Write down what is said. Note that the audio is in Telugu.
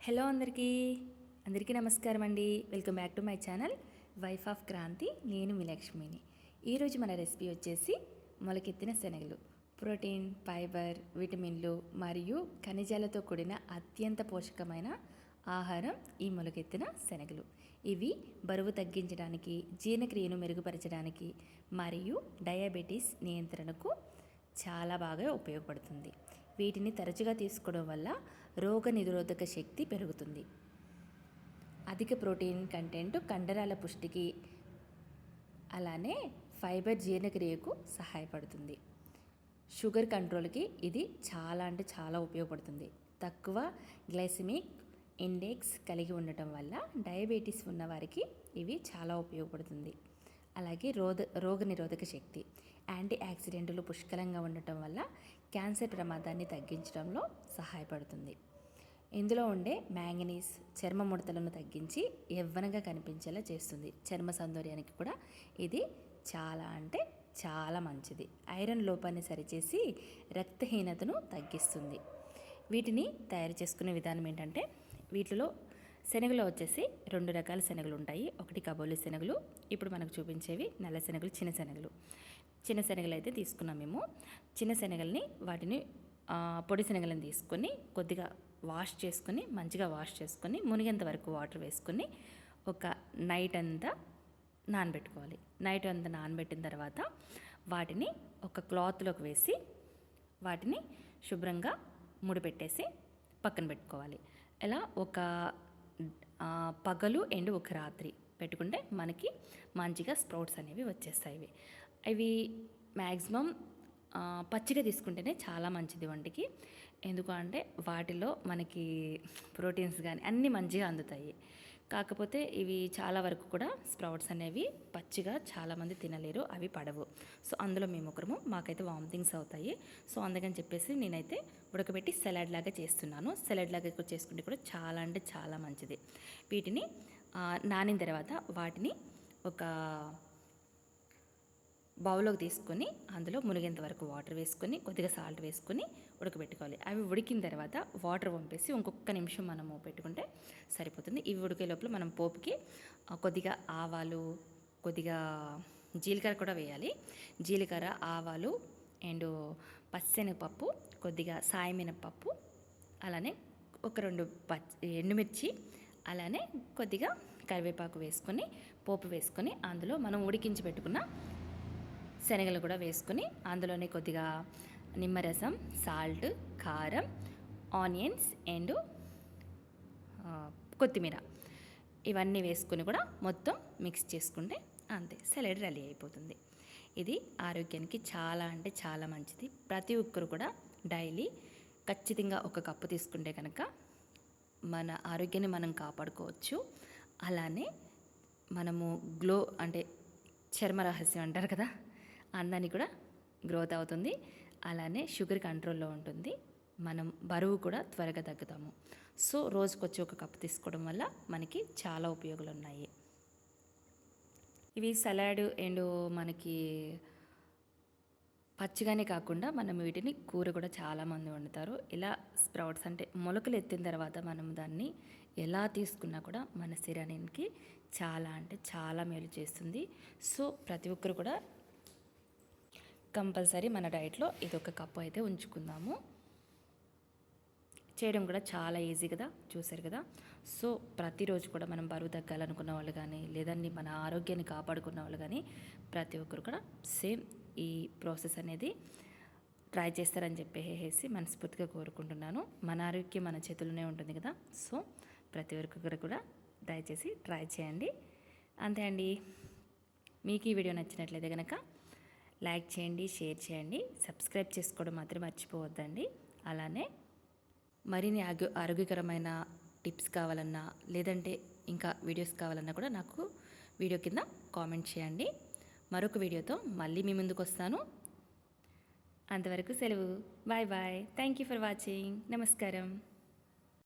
హలో అందరికీ నమస్కారం అండి. Welcome back to my channel wife of Kranthi. నేను మీ లక్ష్మిని. ఈరోజు మన రెసిపీ వచ్చేసి మొలకెత్తిన శనగలు. ప్రోటీన్, ఫైబర్, విటమిన్లు మరియు ఖనిజాలతో కూడిన అత్యంత పోషకమైన ఆహారం ఈ మొలకెత్తిన శనగలు. ఇవి బరువు తగ్గించడానికి, జీర్ణక్రియను మెరుగుపరచడానికి మరియు డయాబెటీస్ నియంత్రణకు చాలా బాగా ఉపయోగపడుతుంది. వీటిని తరచుగా తీసుకోవడం వల్ల రోగ నిరోధక శక్తి పెరుగుతుంది. అధిక ప్రోటీన్ కంటెంట్ కండరాల పుష్టికి, అలానే ఫైబర్ జీర్ణక్రియకు సహాయపడుతుంది. షుగర్ కంట్రోల్కి ఇది చాలా చాలా ఉపయోగపడుతుంది. తక్కువ గ్లైసెమిక్ ఇండెక్స్ కలిగి ఉండటం వల్ల డయాబెటీస్ ఉన్నవారికి ఇవి చాలా ఉపయోగపడుతుంది. అలాగే రోగ నిరోధక శక్తి, యాంటీ ఆక్సిడెంట్లు పుష్కలంగా ఉండటం వల్ల క్యాన్సర్ ప్రమాదాన్ని తగ్గించడంలో సహాయపడుతుంది. ఇందులో ఉండే మ్యాంగనీస్ చర్మ ముడతలను తగ్గించి యవ్వనంగా కనిపించేలా చేస్తుంది. చర్మ సౌందర్యానికి కూడా ఇది చాలా మంచిది. ఐరన్ లోపాన్ని సరిచేసి రక్తహీనతను తగ్గిస్తుంది. వీటిని తయారు చేసుకునే విధానం ఏంటంటే, వీటిలో శనగలు వచ్చేసి 2 రకాల శనగలు ఉంటాయి. ఒకటి కాబోలి శనగలు, ఇప్పుడు మనకు చూపించేవి నల్ల శనగలు, చిన్న శనగలు అయితే తీసుకున్నాం మేము. చిన్న శనగల్ని వాటిని పొడి శనగలను తీసుకొని కొద్దిగా మంచిగా వాష్ చేసుకొని మునిగేంత వరకు వాటర్ వేసుకొని ఒక నైట్ అంతా నానబెట్టుకోవాలి. నైట్ అంతా నానబెట్టిన తర్వాత వాటిని ఒక క్లాత్లోకి వేసి వాటిని శుభ్రంగా ముడిపెట్టేసి పక్కన పెట్టుకోవాలి. ఇలా ఒక పగలు ఎండ్ ఒక రాత్రి పెట్టుకుంటే మనకి మంచిగా స్ప్రౌట్స్ అనేవి వచ్చేస్తాయి. ఇవి మ్యాక్సిమం పచ్చిగా తీసుకుంటేనే చాలా మంచిది ఒంటికి. ఎందుకంటే వాటిలో మనకి ప్రోటీన్స్ కానీ అన్నీ మంచిగా అందుతాయి. కాకపోతే ఇవి చాలా వరకు కూడా స్ప్రౌట్స్ అనేవి పచ్చిగా చాలామంది తినలేరు, అవి పడవు. సో అందులో మాకైతే వామిటింగ్స్ అవుతాయి. సో అందుకని చెప్పేసి నేనైతే ఉడకబెట్టి సలాడ్ లాగా చేస్తున్నాను. సలాడ్ లాగా చేసుకుంటే కూడా చాలా మంచిది. వీటిని నానిన తర్వాత వాటిని ఒక బౌల్లోకి తీసుకొని అందులో మునిగేంత వరకు వాటర్ వేసుకొని కొద్దిగా సాల్ట్ వేసుకొని ఉడకబెట్టుకోవాలి. అవి ఉడికిన తర్వాత వాటర్ పంపేసి ఇంకొక నిమిషం మనము పెట్టుకుంటే సరిపోతుంది. ఇవి ఉడికే లోపల మనం పోపుకి కొద్దిగా ఆవాలు, కొద్దిగా జీలకర్ర కూడా వేయాలి. జీలకర్ర, ఆవాలు అండ్ పచ్చెనగపప్పు, కొద్దిగా సాయమినపప్పు, అలానే ఒక 2 ఎండుమిర్చి, అలానే కొద్దిగా కరివేపాకు వేసుకొని పోపు వేసుకొని అందులో మనం ఉడికించి పెట్టుకున్న శనగలు కూడా వేసుకొని అందులోనే కొద్దిగా నిమ్మరసం, సాల్ట్, కారం, ఆనియన్స్ అండ్ కొత్తిమీర ఇవన్నీ వేసుకొని కూడా మొత్తం మిక్స్ చేసుకుంటే అంతే, సలాడ్ రెడీ అయిపోతుంది. ఇది ఆరోగ్యానికి చాలా మంచిది. ప్రతి ఒక్కరు కూడా డైలీ ఖచ్చితంగా ఒక కప్పు తీసుకుంటే కనుక మన ఆరోగ్యాన్ని మనం కాపాడుకోవచ్చు. అలానే మనము చర్మ రహస్యం అంటారు కదా, అందాన్ని కూడా గ్రోత్ అవుతుంది. అలానే షుగర్ కంట్రోల్లో ఉంటుంది. మనం బరువు కూడా త్వరగా తగ్గుతాము. సో రోజుకొచ్చి ఒక కప్పు తీసుకోవడం వల్ల మనకి చాలా ఉపయోగాలు ఉన్నాయి. ఇవి సలాడ్ అండ్ మనకి పచ్చిగానే కాకుండా మనం వీటిని కూర కూడా చాలామంది వండుతారు. ఇలా స్ప్రౌట్స్ అంటే మొలకలు ఎత్తిన తర్వాత మనం దాన్ని ఎలా తీసుకున్నా కూడా మన శరీరానికి చాలా మేలు చేస్తుంది. సో ప్రతి ఒక్కరు కూడా కంపల్సరీ మన డైట్లో ఇదొక కప్పు అయితే ఉంచుకుందాము. చేయడం కూడా చాలా ఈజీ కదా, చూసారు కదా. సో ప్రతిరోజు కూడా మనం బరువు తగ్గాలనుకున్న వాళ్ళు కానీ, లేదంటే మన ఆరోగ్యాన్ని కాపాడుకున్న వాళ్ళు కానీ ప్రతి ఒక్కరు కూడా సేమ్ ఈ ప్రాసెస్ అనేది ట్రై చేస్తారని చెప్పేసి మనస్ఫూర్తిగా కోరుకుంటున్నాను. మన ఆరోగ్యం మన చేతుల్లోనే ఉంటుంది కదా. సో ప్రతి ఒక్కరు కూడా దయచేసి ట్రై చేయండి. అంతే అండి. మీకు ఈ వీడియో నచ్చినట్లయితే కనుక లైక్ చేయండి, షేర్ చేయండి, సబ్స్క్రైబ్ చేసుకోవడం మాత్రం మర్చిపోవద్దండి. అలానే మరిన్ని ఆరోగ్యకరమైన టిప్స్ కావాలన్నా, లేదంటే ఇంకా వీడియోస్ కావాలన్నా కూడా నాకు వీడియో కింద కామెంట్ చేయండి. మరొక వీడియోతో మళ్ళీ మీ ముందుకు వస్తాను. అంతవరకు సెలవు. Bye. Thank you for watching. నమస్కారం.